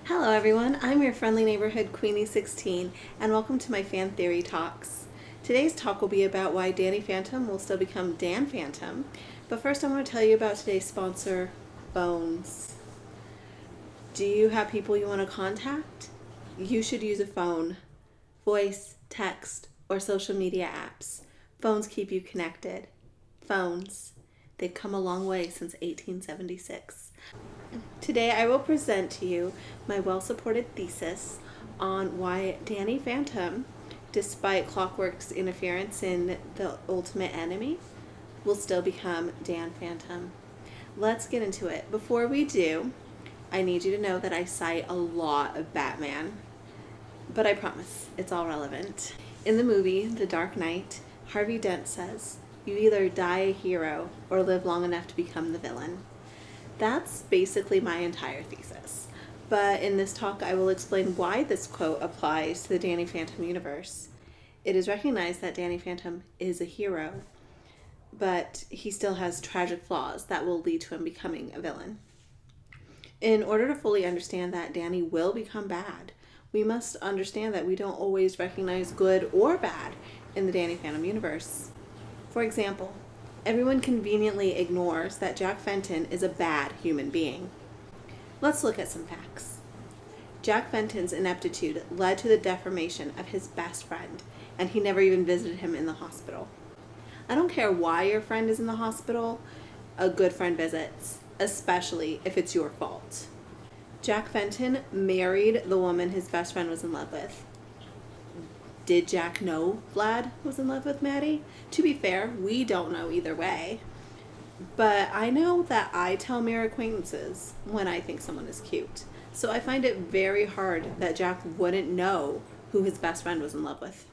Hello everyone, I'm your friendly neighborhood Queenie16 and welcome to my Fan Theory Talks. Today's talk will be about why Danny Phantom will still become Dan Phantom, but first I want to tell you about today's sponsor, phones. Do you have people you want to contact? You should use a phone. Voice, text, or social media apps. Phones keep you connected. Phones. They've come a long way since 1876. Today I will present to you my well-supported thesis on why Danny Phantom, despite Clockwork's interference in the ultimate enemy, will still become Dan Phantom. Let's get into it. Before we do, I need you to know that I cite a lot of Batman, but I promise it's all relevant. In the movie The Dark Knight, Harvey Dent says, "You either die a hero or live long enough to become the villain." That's basically my entire thesis. But in this talk, I will explain why this quote applies to the Danny Phantom universe. It is recognized that Danny Phantom is a hero, but he still has tragic flaws that will lead to him becoming a villain. In order to fully understand that Danny will become bad, we must understand that we don't always recognize good or bad in the Danny Phantom universe. For example, everyone conveniently ignores that Jack Fenton is a bad human being. Let's look at some facts. Jack Fenton's ineptitude led to the deformation of his best friend, and he never even visited him in the hospital. I don't care why your friend is in the hospital, a good friend visits, especially if it's your fault. Jack Fenton married the woman his best friend was in love with. Did Jack know Vlad was in love with Maddie? To be fair, we don't know either way. But I know that I tell mere acquaintances when I think someone is cute. So I find it very hard that Jack wouldn't know who his best friend was in love with.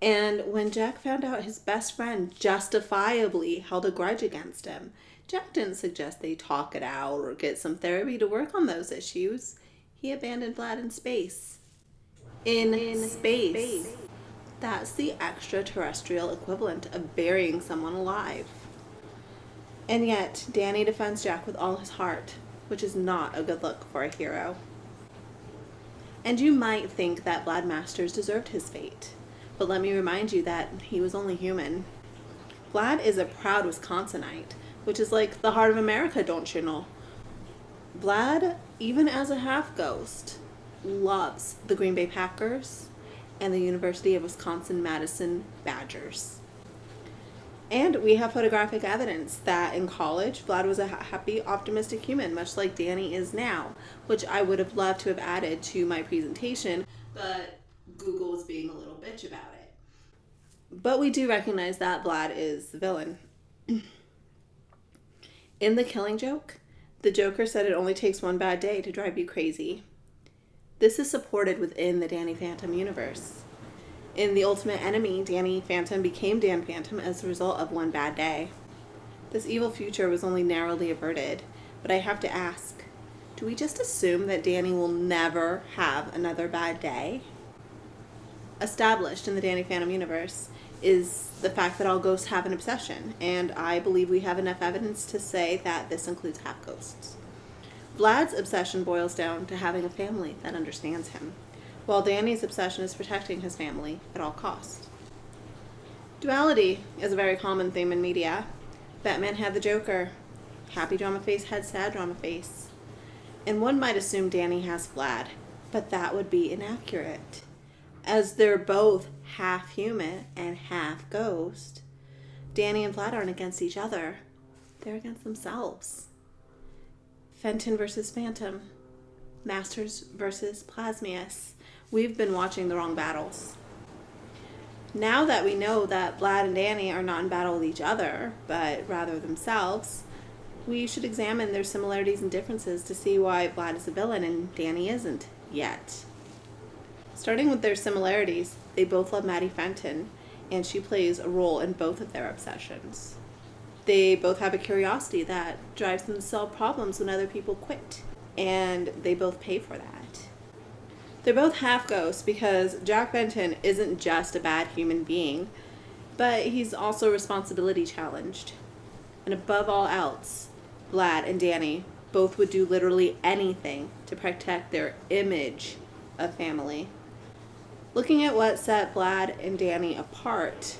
And when Jack found out his best friend justifiably held a grudge against him, Jack didn't suggest they talk it out or get some therapy to work on those issues. He abandoned Vlad in space. In space. That's the extraterrestrial equivalent of burying someone alive. And yet, Danny defends Jack with all his heart, which is not a good look for a hero. And you might think that Vlad Masters deserved his fate, but let me remind you that he was only human. Vlad is a proud Wisconsinite, which is like the heart of America, don't you know? Vlad, even as a half-ghost, loves the Green Bay Packers and the University of Wisconsin-Madison Badgers. And we have photographic evidence that in college, Vlad was a happy, optimistic human, much like Danny is now, which I would have loved to have added to my presentation, but Google was being a little bitch about it. But we do recognize that Vlad is the villain. In The Killing Joke, the Joker said it only takes one bad day to drive you crazy. This is supported within the Danny Phantom universe. In The Ultimate Enemy, Danny Phantom became Dan Phantom as a result of one bad day. This evil future was only narrowly averted, but I have to ask, do we just assume that Danny will never have another bad day? Established in the Danny Phantom universe is the fact that all ghosts have an obsession, and I believe we have enough evidence to say that this includes half-ghosts. Vlad's obsession boils down to having a family that understands him, while Danny's obsession is protecting his family at all costs. Duality is a very common theme in media. Batman had the Joker. Happy drama face had sad drama face. And one might assume Danny has Vlad, but that would be inaccurate. As they're both half human and half ghost, Danny and Vlad aren't against each other. They're against themselves. Fenton versus Phantom. Masters versus Plasmius. We've been watching the wrong battles. Now that we know that Vlad and Danny are not in battle with each other, but rather themselves, we should examine their similarities and differences to see why Vlad is a villain and Danny isn't yet. Starting with their similarities, they both love Maddie Fenton, and she plays a role in both of their obsessions. They both have a curiosity that drives them to solve problems when other people quit, and they both pay for that. They're both half ghosts because Jack Fenton isn't just a bad human being, but he's also responsibility challenged. And above all else, Vlad and Danny Both would do literally anything to protect their image of family. Looking at what set Vlad and Danny apart,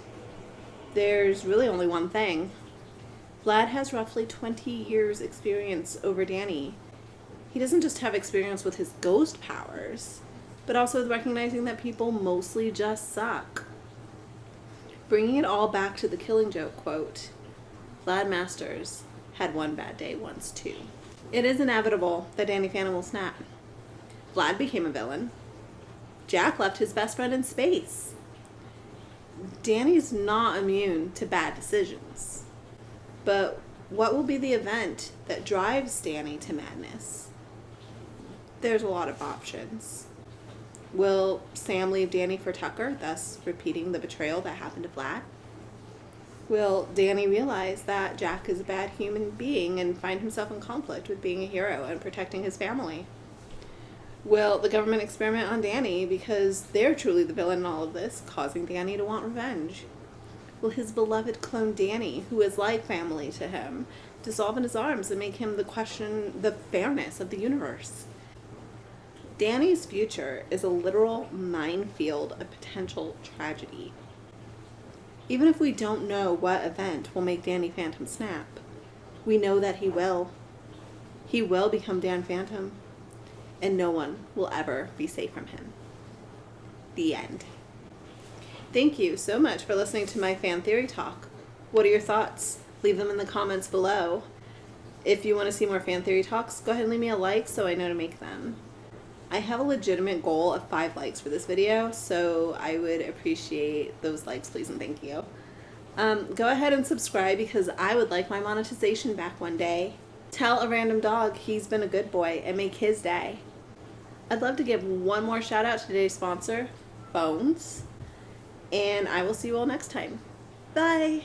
there's really only one thing. Vlad has roughly 20 years experience over Danny. He doesn't just have experience with his ghost powers, but also with recognizing that people mostly just suck. Bringing it all back to the Killing Joke quote, Vlad Masters had one bad day once too. It is inevitable that Danny Phantom will snap. Vlad became a villain. Jack left his best friend in space. Danny's not immune to bad decisions. But what will be the event that drives Danny to madness? There's a lot of options. Will Sam leave Danny for Tucker, thus repeating the betrayal that happened to Vlad? Will Danny realize that Jack is a bad human being and find himself in conflict with being a hero and protecting his family? Will the government experiment on Danny because they're truly the villain in all of this, causing Danny to want revenge? Will his beloved clone Danny, who is like family to him, dissolve in his arms and make him question the fairness of the universe? Danny's future is a literal minefield of potential tragedy. Even if we don't know what event will make Danny Phantom snap, we know that he will. He will become Dan Phantom, and no one will ever be safe from him. The end. Thank you so much for listening to my fan theory talk. What are your thoughts? Leave them in the comments below. If you want to see more fan theory talks, go ahead and leave me a like so I know to make them. I have a legitimate goal of 5 likes for this video, so I would appreciate those likes, please and thank you. Go ahead and subscribe because I would like my monetization back one day. Tell a random dog he's been a good boy and make his day. I'd love to give one more shout out to today's sponsor, Phones, and I will see you all next time. Bye!